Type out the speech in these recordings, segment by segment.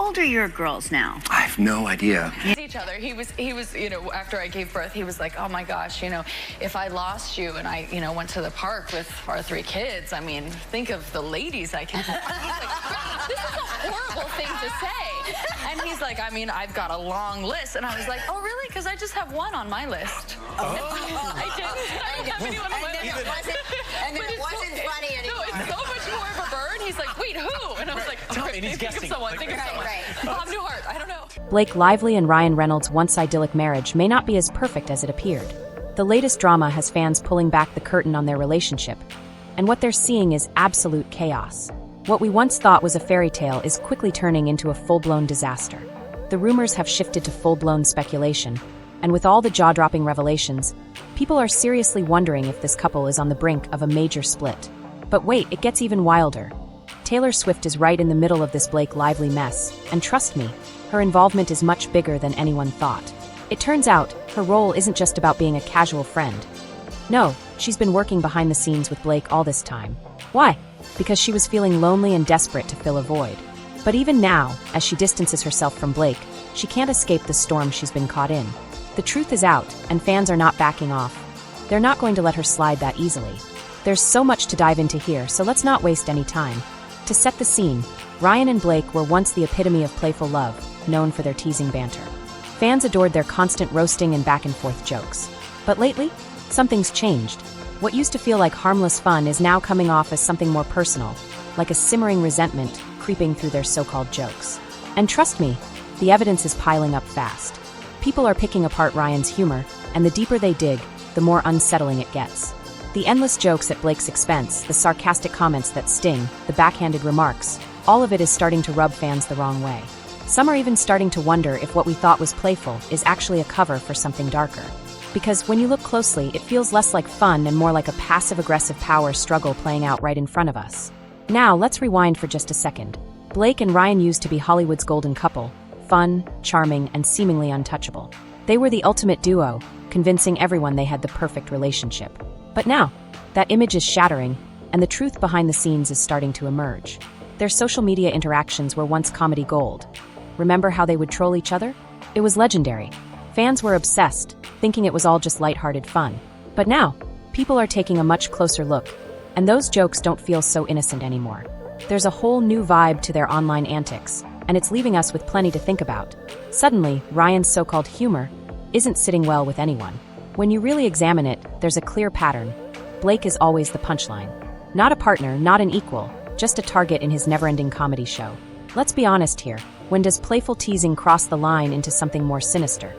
old are your girls now? I have no idea. Each other. He was, after I gave birth, he was like, oh my gosh, if I lost you and I, went to the park with our 3 kids, I mean, think of the ladies I can. This is a horrible thing to say. And he's like, I mean, I've got a long list. And I was like, oh, really? Because I just have 1 on my list. Oh. I didn't have anyone on my list. And then it wasn't funny anymore. No, it's so much more of a burn. He's like, wait, who? And I was like, okay, think of someone. Think of someone. Bob Newhart, I don't know. Blake Lively and Ryan Reynolds' once-idyllic marriage may not be as perfect as it appeared. The latest drama has fans pulling back the curtain on their relationship, and what they're seeing is absolute chaos. What we once thought was a fairy tale is quickly turning into a full-blown disaster. The rumors have shifted to full-blown speculation, and with all the jaw-dropping revelations, people are seriously wondering if this couple is on the brink of a major split. But wait, it gets even wilder. Taylor Swift is right in the middle of this Blake Lively mess, and trust me, her involvement is much bigger than anyone thought. It turns out, her role isn't just about being a casual friend. No, she's been working behind the scenes with Blake all this time. Why? Because she was feeling lonely and desperate to fill a void. But even now, as she distances herself from Blake, she can't escape the storm she's been caught in. The truth is out, and fans are not backing off. They're not going to let her slide that easily. There's so much to dive into here, so let's not waste any time. To set the scene, Ryan and Blake were once the epitome of playful love, known for their teasing banter. Fans adored their constant roasting and back-and-forth jokes. But lately, something's changed. What used to feel like harmless fun is now coming off as something more personal, like a simmering resentment creeping through their so-called jokes. And trust me, the evidence is piling up fast. People are picking apart Ryan's humor, and the deeper they dig, the more unsettling it gets. The endless jokes at Blake's expense, the sarcastic comments that sting, the backhanded remarks, all of it is starting to rub fans the wrong way. Some are even starting to wonder if what we thought was playful is actually a cover for something darker. Because when you look closely, it feels less like fun and more like a passive-aggressive power struggle playing out right in front of us. Now, let's rewind for just a second. Blake and Ryan used to be Hollywood's golden couple, fun, charming, and seemingly untouchable. They were the ultimate duo, convincing everyone they had the perfect relationship. But now, that image is shattering, and the truth behind the scenes is starting to emerge. Their social media interactions were once comedy gold. Remember how they would troll each other? It was legendary. Fans were obsessed, thinking it was all just lighthearted fun. But now, people are taking a much closer look, and those jokes don't feel so innocent anymore. There's a whole new vibe to their online antics, and it's leaving us with plenty to think about. Suddenly, Ryan's so-called humor isn't sitting well with anyone. When you really examine it, there's a clear pattern. Blake is always the punchline. Not a partner, not an equal, just a target in his never-ending comedy show. Let's be honest here. When does playful teasing cross the line into something more sinister?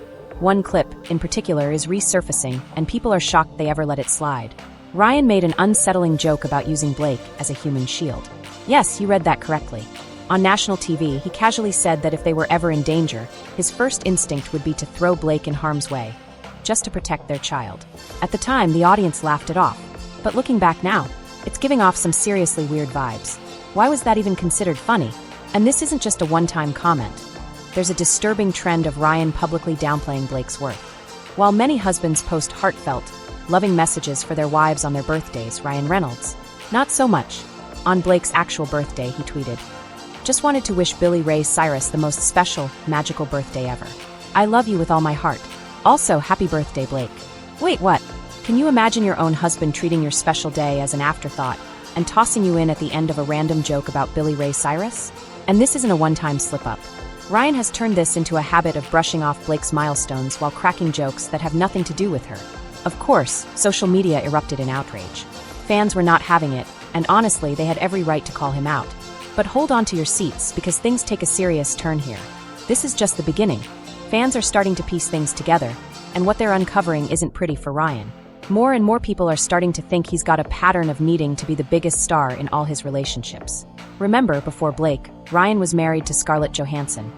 One clip, in particular, is resurfacing, and people are shocked they ever let it slide. Ryan made an unsettling joke about using Blake as a human shield. Yes, you read that correctly. On national TV, he casually said that if they were ever in danger, his first instinct would be to throw Blake in harm's way, just to protect their child. At the time, the audience laughed it off. But looking back now, it's giving off some seriously weird vibes. Why was that even considered funny? And this isn't just a one-time comment. There's a disturbing trend of Ryan publicly downplaying Blake's worth. While many husbands post heartfelt, loving messages for their wives on their birthdays, Ryan Reynolds, not so much. On Blake's actual birthday, he tweeted, "Just wanted to wish Billy Ray Cyrus the most special, magical birthday ever. I love you with all my heart. Also, happy birthday, Blake." Wait, what? Can you imagine your own husband treating your special day as an afterthought and tossing you in at the end of a random joke about Billy Ray Cyrus? And this isn't a one-time slip-up. Ryan has turned this into a habit of brushing off Blake's milestones while cracking jokes that have nothing to do with her. Of course, social media erupted in outrage. Fans were not having it, and honestly, they had every right to call him out. But hold on to your seats, because things take a serious turn here. This is just the beginning. Fans are starting to piece things together, and what they're uncovering isn't pretty for Ryan. More and more people are starting to think he's got a pattern of needing to be the biggest star in all his relationships. Remember, before Blake, Ryan was married to Scarlett Johansson,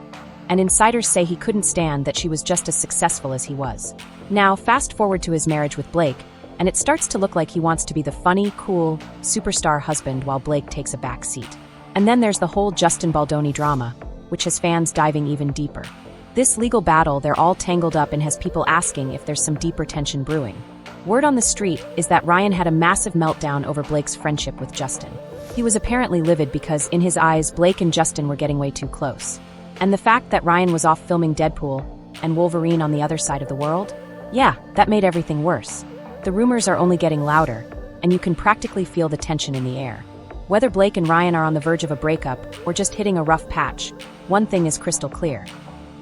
and insiders say he couldn't stand that she was just as successful as he was. Now, fast forward to his marriage with Blake, and it starts to look like he wants to be the funny, cool, superstar husband while Blake takes a back seat. And then there's the whole Justin Baldoni drama, which has fans diving even deeper. This legal battle they're all tangled up in has people asking if there's some deeper tension brewing. Word on the street is that Ryan had a massive meltdown over Blake's friendship with Justin. He was apparently livid because, in his eyes, Blake and Justin were getting way too close. And the fact that Ryan was off filming Deadpool and Wolverine on the other side of the world? Yeah, that made everything worse. The rumors are only getting louder, and you can practically feel the tension in the air. Whether Blake and Ryan are on the verge of a breakup or just hitting a rough patch, one thing is crystal clear.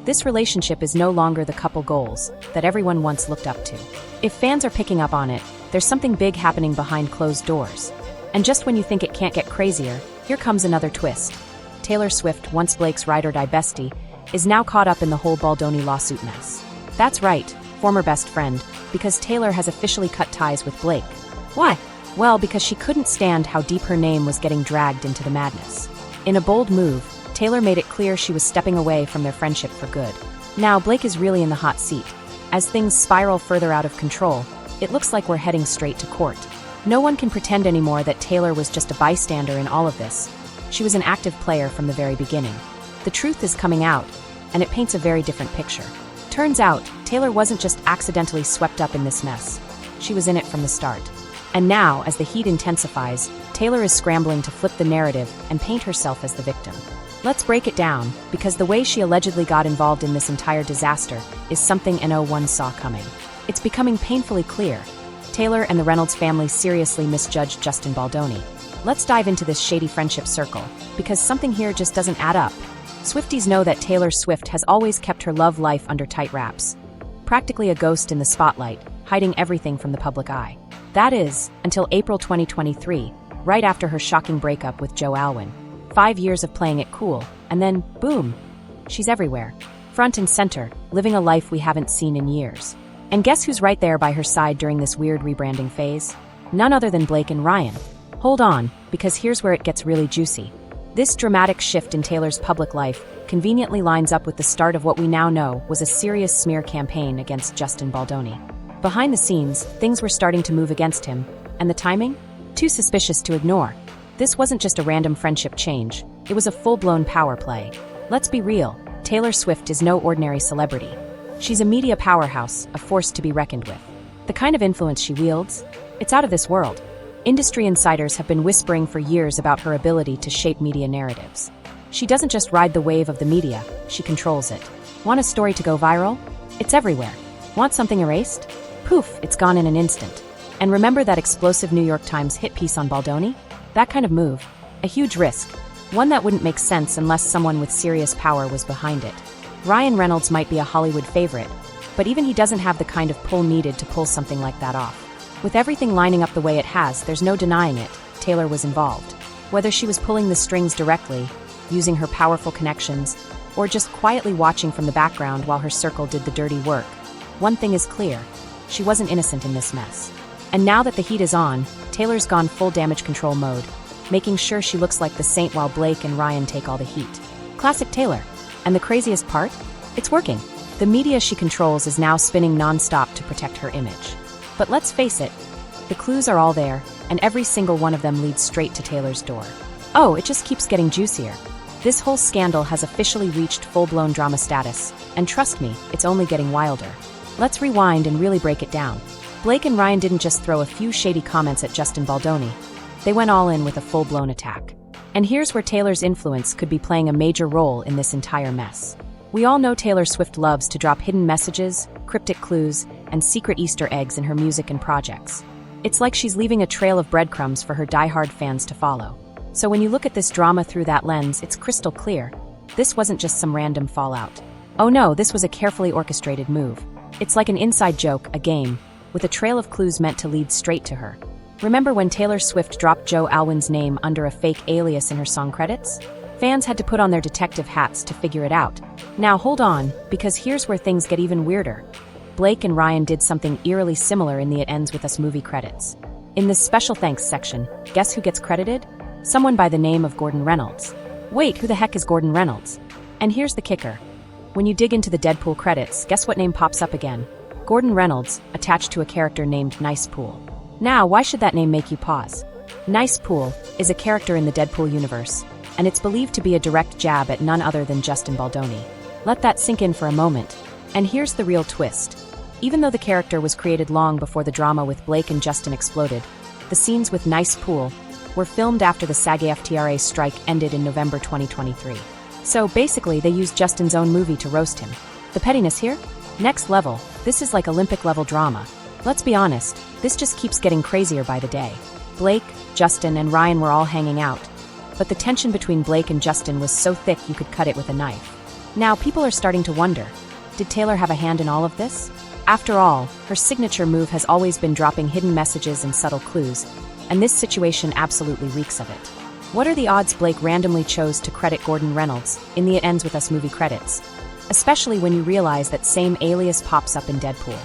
This relationship is no longer the couple goals that everyone once looked up to. If fans are picking up on it, there's something big happening behind closed doors. And just when you think it can't get crazier, here comes another twist. Taylor Swift, once Blake's ride-or-die bestie, is now caught up in the whole Baldoni lawsuit mess. That's right, former best friend, because Taylor has officially cut ties with Blake. Why? Well, because she couldn't stand how deep her name was getting dragged into the madness. In a bold move, Taylor made it clear she was stepping away from their friendship for good. Now, Blake is really in the hot seat. As things spiral further out of control, it looks like we're heading straight to court. No one can pretend anymore that Taylor was just a bystander in all of this. She was an active player from the very beginning. The truth is coming out, and it paints a very different picture. Turns out, Taylor wasn't just accidentally swept up in this mess. She was in it from the start. And now, as the heat intensifies, Taylor is scrambling to flip the narrative and paint herself as the victim. Let's break it down, because the way she allegedly got involved in this entire disaster is something no one saw coming. It's becoming painfully clear. Taylor and the Reynolds family seriously misjudged Justin Baldoni. Let's dive into this shady friendship circle, because something here just doesn't add up. Swifties know that Taylor Swift has always kept her love life under tight wraps. Practically a ghost in the spotlight, hiding everything from the public eye. That is, until April 2023, right after her shocking breakup with Joe Alwyn. 5 years of playing it cool, and then, boom, she's everywhere. Front and center, living a life we haven't seen in years. And guess who's right there by her side during this weird rebranding phase? None other than Blake and Ryan. Hold on, because here's where it gets really juicy. This dramatic shift in Taylor's public life conveniently lines up with the start of what we now know was a serious smear campaign against Justin Baldoni. Behind the scenes, things were starting to move against him, and the timing? Too suspicious to ignore. This wasn't just a random friendship change, it was a full-blown power play. Let's be real, Taylor Swift is no ordinary celebrity. She's a media powerhouse, a force to be reckoned with. The kind of influence she wields? It's out of this world. Industry insiders have been whispering for years about her ability to shape media narratives. She doesn't just ride the wave of the media, she controls it. Want a story to go viral? It's everywhere. Want something erased? Poof, it's gone in an instant. And remember that explosive New York Times hit piece on Baldoni? That kind of move. A huge risk. One that wouldn't make sense unless someone with serious power was behind it. Ryan Reynolds might be a Hollywood favorite, but even he doesn't have the kind of pull needed to pull something like that off. With everything lining up the way it has, there's no denying it, Taylor was involved. Whether she was pulling the strings directly, using her powerful connections, or just quietly watching from the background while her circle did the dirty work, one thing is clear, she wasn't innocent in this mess. And now that the heat is on, Taylor's gone full damage control mode, making sure she looks like the saint while Blake and Ryan take all the heat. Classic Taylor. And the craziest part? It's working. The media she controls is now spinning non-stop to protect her image. But let's face it, the clues are all there, and every single one of them leads straight to Taylor's door. Oh, it just keeps getting juicier. This whole scandal has officially reached full-blown drama status, and trust me, it's only getting wilder. Let's rewind and really break it down. Blake and Ryan didn't just throw a few shady comments at Justin Baldoni. They went all in with a full-blown attack. And here's where Taylor's influence could be playing a major role in this entire mess. We all know Taylor Swift loves to drop hidden messages, cryptic clues, and secret Easter eggs in her music and projects. It's like she's leaving a trail of breadcrumbs for her die-hard fans to follow. So when you look at this drama through that lens, it's crystal clear. This wasn't just some random fallout. Oh no, this was a carefully orchestrated move. It's like an inside joke, a game, with a trail of clues meant to lead straight to her. Remember when Taylor Swift dropped Joe Alwyn's name under a fake alias in her song credits? Fans had to put on their detective hats to figure it out. Now hold on, because here's where things get even weirder. Blake and Ryan did something eerily similar in the It Ends With Us movie credits. In this special thanks section, guess who gets credited? Someone by the name of Gordon Reynolds. Wait, who the heck is Gordon Reynolds? And here's the kicker. When you dig into the Deadpool credits, guess what name pops up again? Gordon Reynolds, attached to a character named Nice Pool. Now, why should that name make you pause? Nice Pool is a character in the Deadpool universe, and it's believed to be a direct jab at none other than Justin Baldoni. Let that sink in for a moment. And here's the real twist. Even though the character was created long before the drama with Blake and Justin exploded, the scenes with Nice Pool were filmed after the SAG-AFTRA strike ended in November 2023. So basically, they used Justin's own movie to roast him. The pettiness here? Next level. This is like Olympic level drama. Let's be honest, this just keeps getting crazier by the day. Blake, Justin, and Ryan were all hanging out. But the tension between Blake and Justin was so thick you could cut it with a knife. Now people are starting to wonder, did Taylor have a hand in all of this? After all, her signature move has always been dropping hidden messages and subtle clues, and this situation absolutely reeks of it. What are the odds Blake randomly chose to credit Gordon Reynolds in the It Ends With Us movie credits? Especially when you realize that same alias pops up in Deadpool.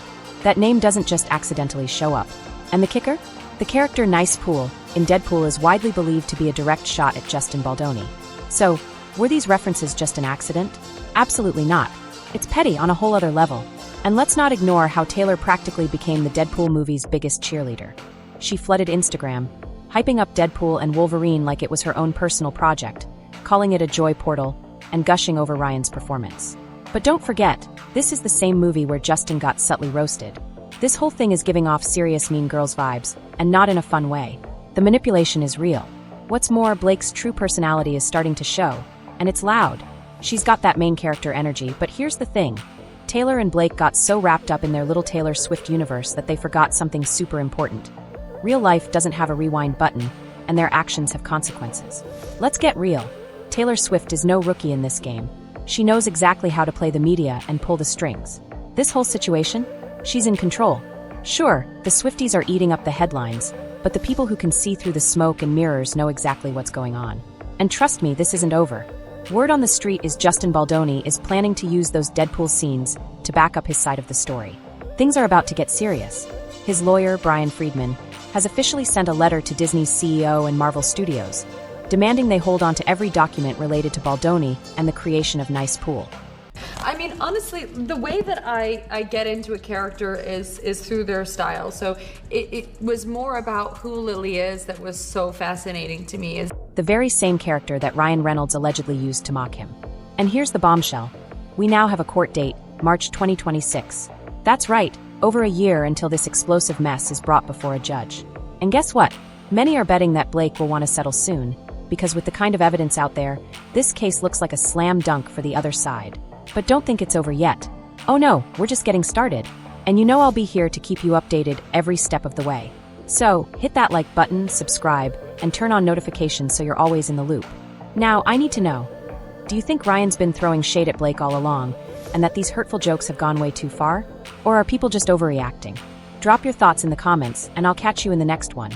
That name doesn't just accidentally show up. And the kicker? The character Nice Pool in Deadpool is widely believed to be a direct shot at Justin Baldoni. So, were these references just an accident? Absolutely not. It's petty on a whole other level. And let's not ignore how Taylor practically became the Deadpool movie's biggest cheerleader. She flooded Instagram, hyping up Deadpool and Wolverine like it was her own personal project, calling it a joy portal, and gushing over Ryan's performance. But don't forget, this is the same movie where Justin got subtly roasted. This whole thing is giving off serious Mean Girls vibes, and not in a fun way. The manipulation is real. What's more, Blake's true personality is starting to show, and it's loud. She's got that main character energy, but here's the thing. Taylor and Blake got so wrapped up in their little Taylor Swift universe that they forgot something super important. Real life doesn't have a rewind button, and their actions have consequences. Let's get real. Taylor Swift is no rookie in this game. She knows exactly how to play the media and pull the strings. This whole situation? She's in control. Sure, the Swifties are eating up the headlines, but the people who can see through the smoke and mirrors know exactly what's going on. And trust me, this isn't over. Word on the street is Justin Baldoni is planning to use those Deadpool scenes to back up his side of the story. Things are about to get serious. His lawyer, Brian Friedman, has officially sent a letter to Disney's CEO and Marvel Studios, demanding they hold on to every document related to Baldoni and the creation of Nice Pool. I mean, honestly, the way that I get into a character is through their style. So it was more about who Lily is that was so fascinating to me. The very same character that Ryan Reynolds allegedly used to mock him. And here's the bombshell. We now have a court date, March 2026. That's right, over a year until this explosive mess is brought before a judge. And guess what? Many are betting that Blake will want to settle soon, because with the kind of evidence out there, this case looks like a slam dunk for the other side. But don't think it's over yet. Oh no, we're just getting started. And you know I'll be here to keep you updated every step of the way. So, hit that like button, subscribe, and turn on notifications so you're always in the loop. Now, I need to know, do you think Ryan's been throwing shade at Blake all along, and that these hurtful jokes have gone way too far? Or are people just overreacting? Drop your thoughts in the comments, and I'll catch you in the next one.